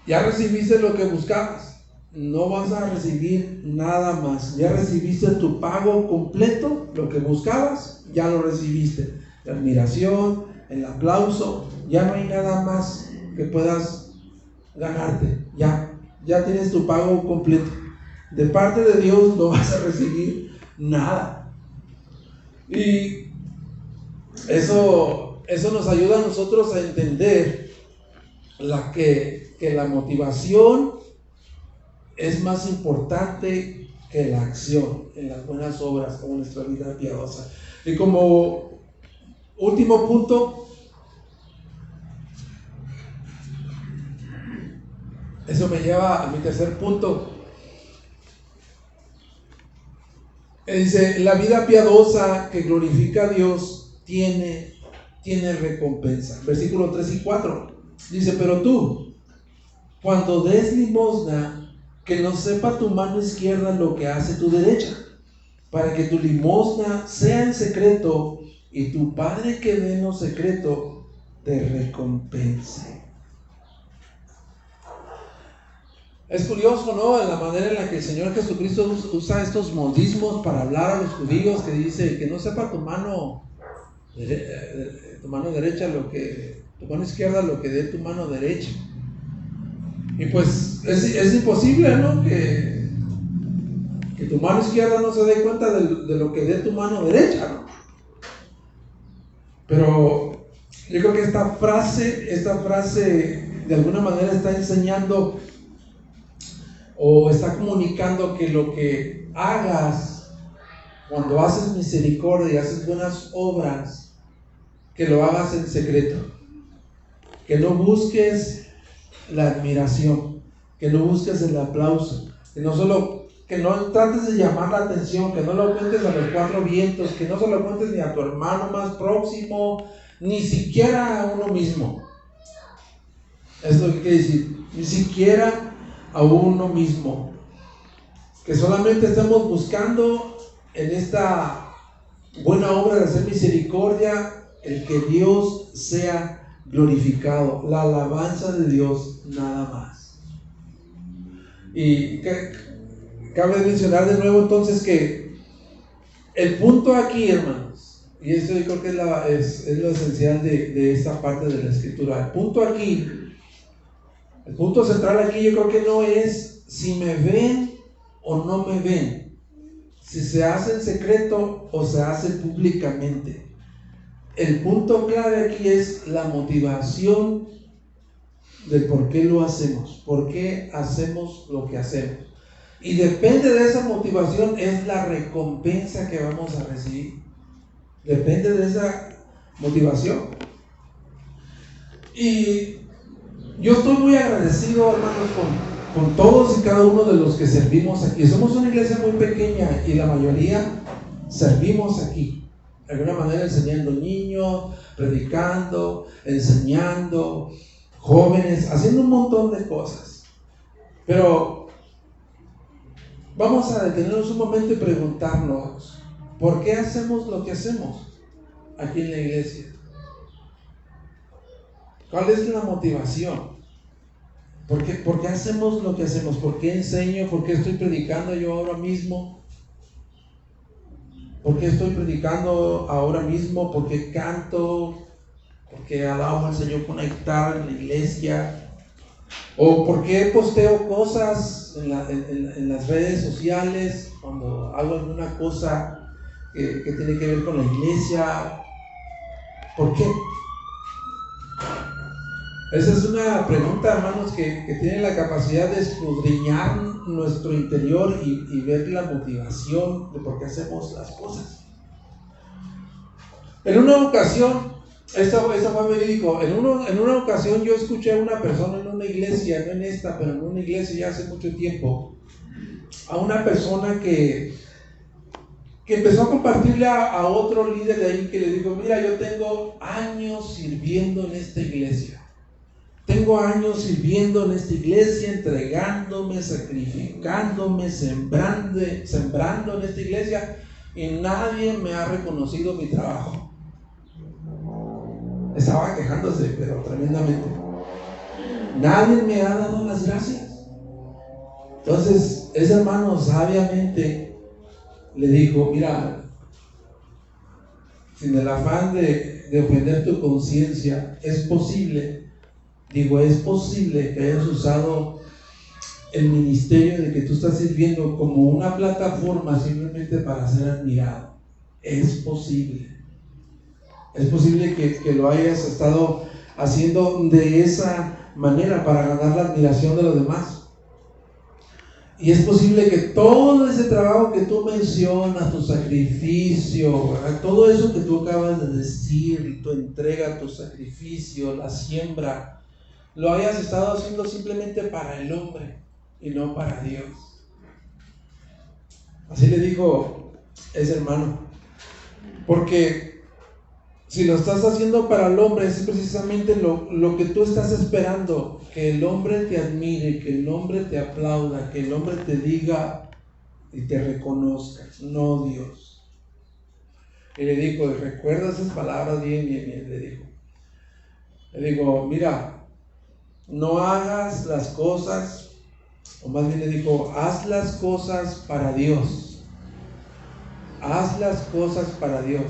ya recibiste lo que buscabas. no vas a recibir nada más. Ya recibiste tu pago completo, lo que buscabas, ya lo recibiste. La admiración, el aplauso, ya no hay nada más que puedas ganarte. Ya tienes tu pago completo. De parte de Dios no vas a recibir nada. Y eso nos ayuda a nosotros a entender que la motivación es más importante que la acción en las buenas obras como nuestra vida piadosa. Y como último punto, eso me lleva a mi tercer punto. Dice, la vida piadosa que glorifica a Dios tiene recompensa. Versículos 3 y 4. Dice, pero tú, cuando des limosna, que no sepa tu mano izquierda lo que hace tu derecha, para que tu limosna sea en secreto, y tu Padre que ve en lo secreto te recompense. Es curioso, ¿no? La manera en la que el Señor Jesucristo usa estos modismos para hablar a los judíos, que dice que no sepa tu mano derecha lo que, tu mano izquierda lo que dé tu mano derecha. Y pues es imposible, ¿no? Que tu mano izquierda no se dé cuenta de lo que dé tu mano derecha, ¿no? Pero yo creo que esta frase de alguna manera está enseñando o está comunicando que lo que hagas cuando haces misericordia y haces buenas obras, que lo hagas en secreto, que no busques la admiración, que no busques el aplauso, que no trates de llamar la atención, que no lo cuentes a los cuatro vientos, que no se lo cuentes ni a tu hermano más próximo, ni siquiera a uno mismo. Esto quiere decir, ni siquiera a uno mismo, que solamente estamos buscando en esta buena obra de hacer misericordia el que Dios sea glorificado, la alabanza de Dios, nada más. Y cabe mencionar de nuevo entonces que el punto aquí, hermanos, y esto yo creo que es lo esencial de esta parte de la escritura, el punto central aquí yo creo que no es si me ven o no me ven, si se hace en secreto o se hace públicamente. El punto clave aquí es la motivación de por qué lo hacemos, por qué hacemos lo que hacemos. Y depende de esa motivación es la recompensa que vamos a recibir. Depende de esa motivación. Y yo estoy muy agradecido, hermanos, con todos y cada uno de los que servimos aquí. Somos una iglesia muy pequeña y la mayoría servimos aquí. De alguna manera enseñando niños, predicando, enseñando, jóvenes, haciendo un montón de cosas. Pero vamos a detenernos un momento y preguntarnos, ¿por qué hacemos lo que hacemos aquí en la iglesia? ¿Cuál es la motivación? ¿Por qué hacemos lo que hacemos? ¿Por qué enseño? ¿Por qué estoy predicando yo ahora mismo? ¿Por qué estoy predicando ahora mismo? ¿Por qué canto? ¿Por qué alabo al Señor con una guitarra en la iglesia? ¿O por qué posteo cosas en las redes sociales cuando hago alguna cosa que tiene que ver con la iglesia? ¿Por qué? Esa es una pregunta, hermanos, que tiene la capacidad de escudriñar nuestro interior y ver la motivación de por qué hacemos las cosas. En una ocasión, esta fue verídico, en una ocasión yo escuché a una persona en una iglesia, no en esta, pero en una iglesia ya hace mucho tiempo, a una persona que empezó a compartirle a otro líder de ahí, que le dijo: mira, yo tengo años sirviendo en esta iglesia. Tengo años sirviendo en esta iglesia, entregándome, sacrificándome, sembrando en esta iglesia, y nadie me ha reconocido mi trabajo. Estaba quejándose, pero tremendamente. Nadie me ha dado las gracias. Entonces, ese hermano sabiamente le dijo: mira, sin el afán de ofender tu conciencia, es posible que hayas usado el ministerio de que tú estás sirviendo como una plataforma simplemente para ser admirado. Es posible que lo hayas estado haciendo de esa manera para ganar la admiración de los demás. Y es posible que todo ese trabajo que tú mencionas, tu sacrificio, ¿verdad?, todo eso que tú acabas de decir, tu entrega, tu sacrificio, la siembra, lo hayas estado haciendo simplemente para el hombre y no para Dios. Así le dijo ese hermano. Porque si lo estás haciendo para el hombre, es precisamente lo que tú estás esperando: que el hombre te admire, que el hombre te aplauda, que el hombre te diga y te reconozca, no Dios. Y le dijo, recuerda esas palabras bien, le digo, mira, no hagas las cosas, o más bien le dijo, haz las cosas para Dios. Haz las cosas para Dios.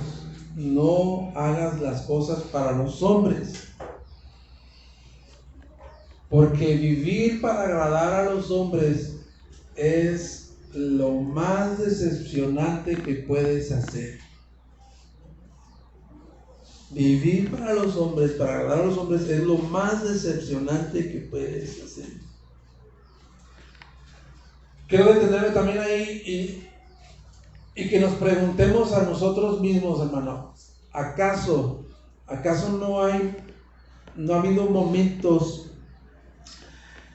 No hagas las cosas para los hombres. Porque vivir para agradar a los hombres es lo más decepcionante que puedes hacer. Vivir para los hombres, para agradar a los hombres, es lo más decepcionante que puedes hacer. Quiero detenerme también ahí y que nos preguntemos a nosotros mismos, hermano, ¿acaso no ha habido momentos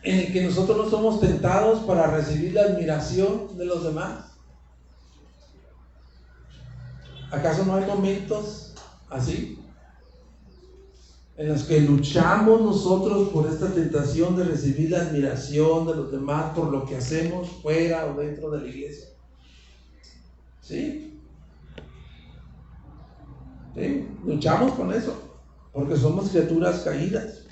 en el que nosotros no somos tentados para recibir la admiración de los demás? ¿Acaso no hay momentos así en los que luchamos nosotros por esta tentación de recibir la admiración de los demás por lo que hacemos fuera o dentro de la iglesia? ¿Sí? ¿Sí? Luchamos con eso, porque somos criaturas caídas.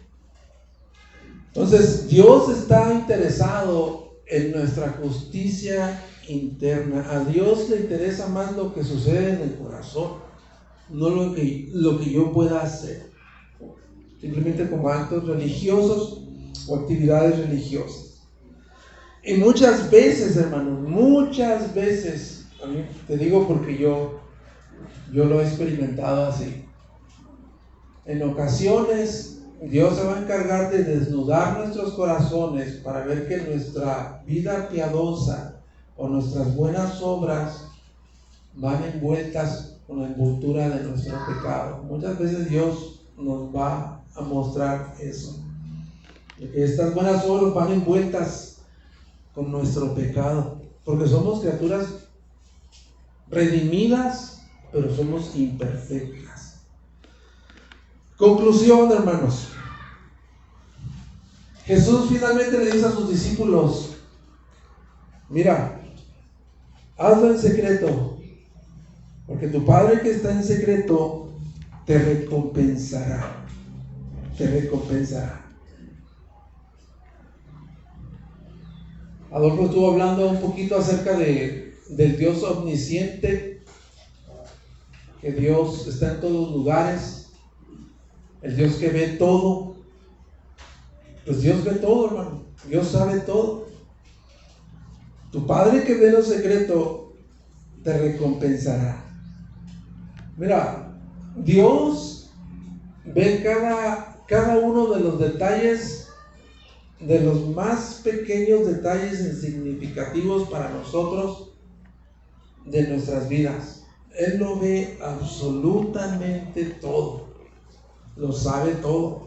Entonces, Dios está interesado en nuestra justicia interna. A Dios le interesa más lo que sucede en el corazón, no lo que yo pueda hacer, simplemente como actos religiosos o actividades religiosas. Y muchas veces, hermanos, a mí te digo porque yo lo he experimentado así. En ocasiones Dios se va a encargar de desnudar nuestros corazones para ver que nuestra vida piadosa o nuestras buenas obras van envueltas con la envoltura de nuestro pecado. Muchas veces Dios nos va a mostrar eso, que estas buenas obras van envueltas con nuestro pecado, porque somos criaturas redimidas, pero somos imperfectas. Conclusión, hermanos. Jesús finalmente le dice a sus discípulos: mira, hazlo en secreto, porque tu Padre que está en secreto te recompensará. Te recompensará. Adolfo estuvo hablando un poquito acerca del Dios omnisciente, que Dios está en todos lugares, el Dios que ve todo. Pues Dios ve todo, hermano. Dios sabe todo. Tu Padre que ve lo secreto te recompensará. Mira, Dios ve cada uno de los detalles, de los más pequeños detalles insignificativos para nosotros de nuestras vidas. Él lo ve absolutamente todo, lo sabe todo.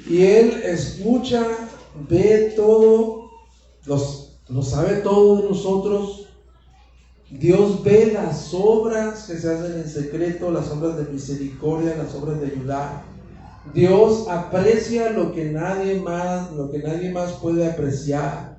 Y Él escucha, ve todo, lo sabe todo de nosotros. Dios ve las obras que se hacen en secreto, las obras de misericordia, las obras de ayudar. Dios aprecia lo que nadie más puede apreciar.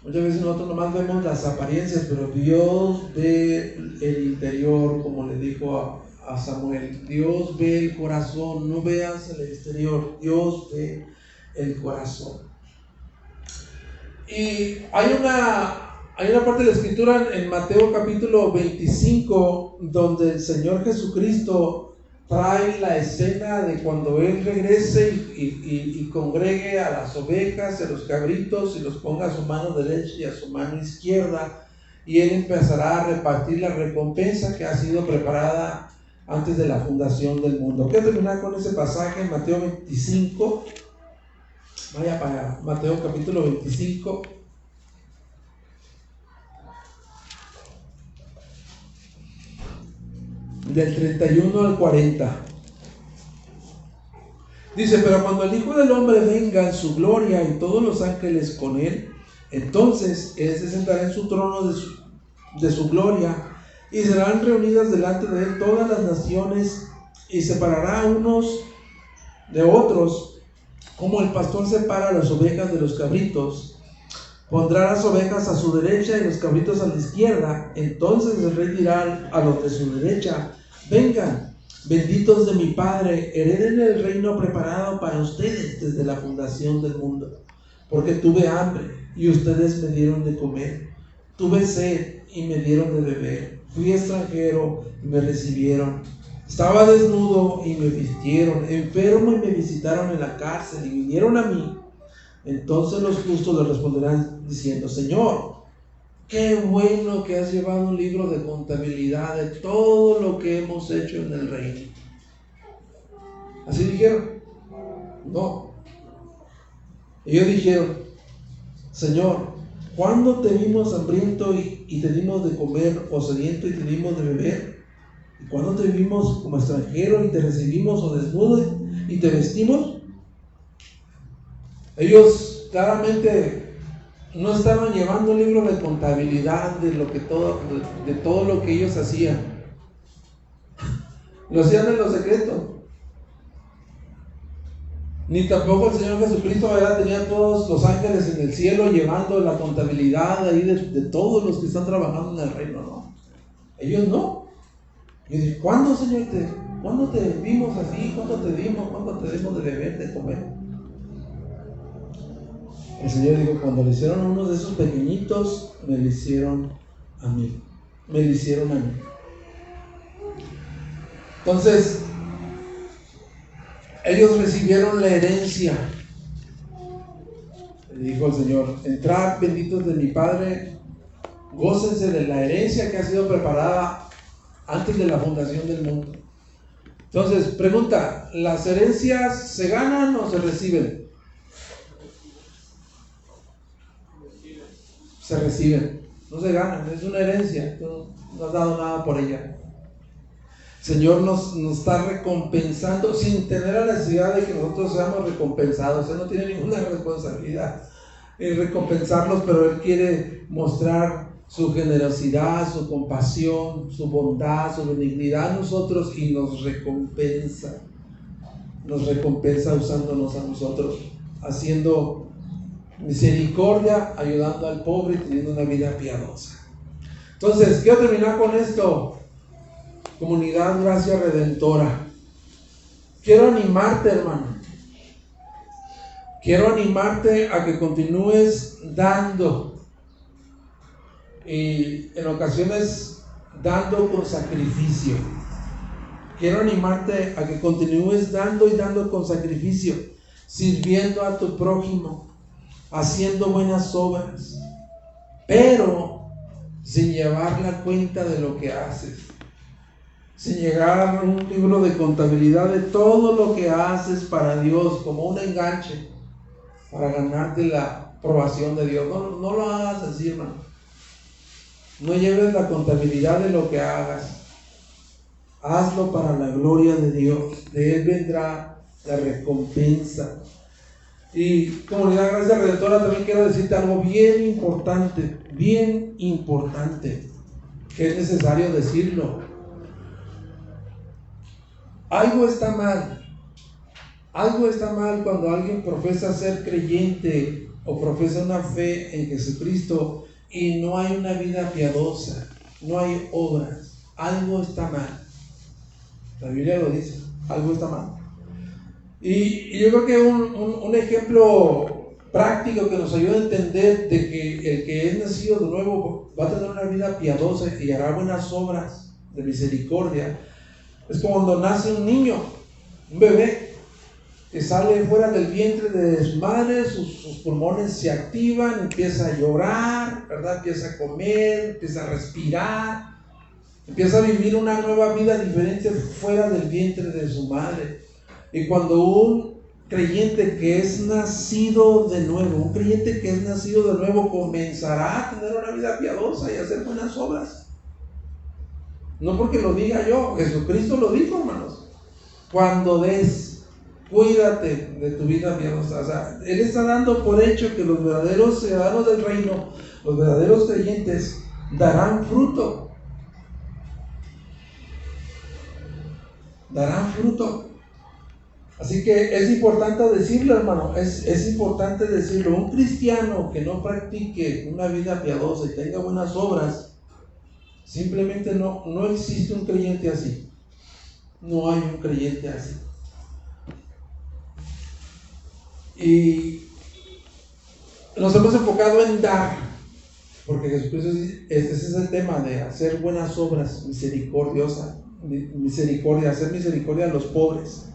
Muchas veces nosotros nomás vemos las apariencias, pero Dios ve el interior, como le dijo a Samuel. Dios ve el corazón, no veas el exterior, Dios ve el corazón. Y hay una parte de la escritura en Mateo capítulo 25 donde el Señor Jesucristo trae la escena de cuando Él regrese y congregue a las ovejas, a los cabritos, y los ponga a su mano derecha y a su mano izquierda, y Él empezará a repartir la recompensa que ha sido preparada antes de la fundación del mundo. Quiero terminar con ese pasaje en Mateo 25. Vaya para Mateo capítulo 25. Del 31 al 40. Dice: pero cuando el Hijo del Hombre venga en su gloria y todos los ángeles con él, entonces Él se sentará en su trono de su gloria, y serán reunidas delante de Él todas las naciones, y separará unos de otros, como el pastor separa las ovejas de los cabritos. Pondrá las ovejas a su derecha y los cabritos a la izquierda. Entonces el rey dirá a los de su derecha: vengan, benditos de mi Padre, hereden el reino preparado para ustedes desde la fundación del mundo. Porque tuve hambre y ustedes me dieron de comer, tuve sed y me dieron de beber, fui extranjero y me recibieron, estaba desnudo y me vistieron, enfermo y me visitaron en la cárcel y vinieron a mí. Entonces los justos le responderán diciendo: Señor, qué bueno que has llevado un libro de contabilidad de todo lo que hemos hecho en el reino. ¿Así dijeron? No. Ellos dijeron: Señor, ¿cuándo te vimos hambriento y te dimos de comer, o sediento y te dimos de beber? ¿Y cuándo te vimos como extranjero y te recibimos, o desnudo y te vestimos? Ellos claramente no estaban llevando un libro de contabilidad de todo lo que ellos hacían. Lo hacían en lo secreto. Ni tampoco el Señor Jesucristo tenía todos los ángeles en el cielo llevando la contabilidad ahí de todos los que están trabajando en el reino, no. Ellos no. Y dije: ¿cuándo, Señor, cuándo te vimos así? ¿Cuándo te dimos? ¿Cuándo te dimos de beber, de comer? El Señor dijo: cuando le hicieron a uno de esos pequeñitos, me lo hicieron a mí. Me lo hicieron a mí. Entonces, ellos recibieron la herencia. Le dijo el Señor: entrad, benditos de mi Padre, gócense de la herencia que ha sido preparada antes de la fundación del mundo. Entonces, pregunta: ¿las herencias se ganan o se reciben? Se reciben, no se ganan, es una herencia, tú no has dado nada por ella. El Señor nos está recompensando sin tener la necesidad de que nosotros seamos recompensados. Él no tiene ninguna responsabilidad en recompensarlos, pero Él quiere mostrar su generosidad, su compasión, su bondad, su benignidad a nosotros, y nos recompensa usándonos a nosotros, haciendo misericordia, ayudando al pobre y teniendo una vida piadosa. Entonces, quiero terminar con esto. Comunidad Gracia Redentora, quiero animarte, hermano. Quiero animarte a que continúes dando, y en ocasiones dando con sacrificio. Quiero animarte a que continúes dando y dando con sacrificio, sirviendo a tu prójimo, haciendo buenas obras, pero sin llevar la cuenta de lo que haces, sin llegar a un libro de contabilidad de todo lo que haces para Dios como un enganche para ganarte la aprobación de Dios. No lo hagas así, hermano. No lleves la contabilidad de lo que hagas. Hazlo para la gloria de Dios. De Él vendrá la recompensa. Y Comunidad Gracia Redentora, también quiero decirte algo bien importante, que es necesario decirlo. Algo está mal cuando alguien profesa ser creyente o profesa una fe en Jesucristo y no hay una vida piadosa, no hay obras. Algo está mal. La Biblia lo dice, algo está mal. Y yo creo que un ejemplo práctico que nos ayuda a entender de que el que es nacido de nuevo va a tener una vida piadosa y hará buenas obras de misericordia. Es como cuando nace un niño, un bebé, que sale fuera del vientre de su madre, sus pulmones se activan, empieza a llorar, ¿verdad? Empieza a comer, empieza a respirar, empieza a vivir una nueva vida diferente fuera del vientre de su madre. Y cuando un creyente que es nacido de nuevo, un creyente que es nacido de nuevo comenzará a tener una vida piadosa y a hacer buenas obras. No porque lo diga yo, Jesucristo lo dijo, hermanos. Cuando des, cuídate de tu vida piadosa. O sea, Él está dando por hecho que los verdaderos ciudadanos del reino, los verdaderos creyentes, darán fruto. Darán fruto. Así que es importante decirlo, hermano, es importante decirlo. Un cristiano que no practique una vida piadosa y tenga buenas obras, simplemente no existe un creyente así. No hay un creyente así. Y nos hemos enfocado en dar, porque Jesucristo, ese es el tema de hacer buenas obras, misericordia, hacer misericordia a los pobres.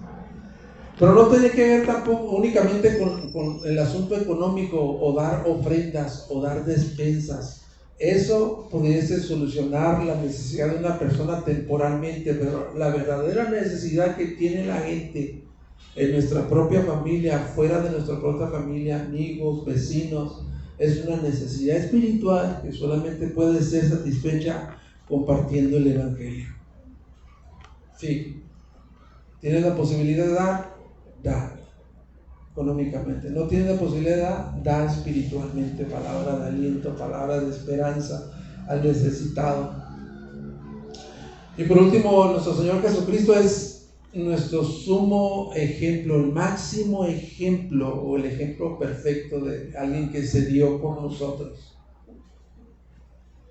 Pero no tiene que ver tampoco únicamente con el asunto económico o dar ofrendas o dar despensas. Eso pudiese solucionar la necesidad de una persona temporalmente, pero la verdadera necesidad que tiene la gente en nuestra propia familia, fuera de nuestra propia familia, amigos, vecinos, es una necesidad espiritual que solamente puede ser satisfecha compartiendo el Evangelio. Sí, tienes la posibilidad de dar, da económicamente. No tienes la posibilidad, da espiritualmente, palabra de aliento, palabra de esperanza al necesitado. Y por último, nuestro Señor Jesucristo es nuestro sumo ejemplo, el máximo ejemplo o el ejemplo perfecto de alguien que se dio por nosotros,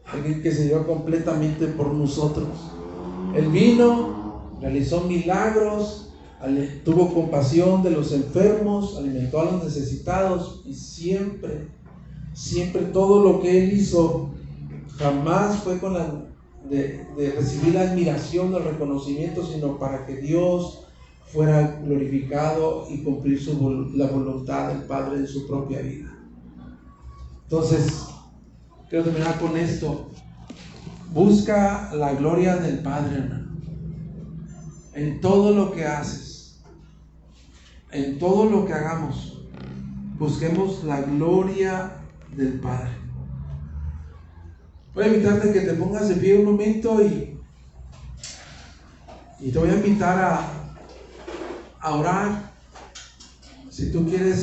alguien que se dio completamente por nosotros. Él vino, realizó milagros, tuvo compasión de los enfermos, alimentó a los necesitados y siempre todo lo que Él hizo jamás fue con de recibir la admiración o el reconocimiento, sino para que Dios fuera glorificado y cumplir la voluntad del Padre en su propia vida. Entonces, quiero terminar con esto. Busca la gloria del Padre, hermano, en todo lo que haces, en todo lo que hagamos. Busquemos la gloria del Padre. Voy a invitarte a que te pongas de pie un momento y te voy a invitar a orar. Si tú quieres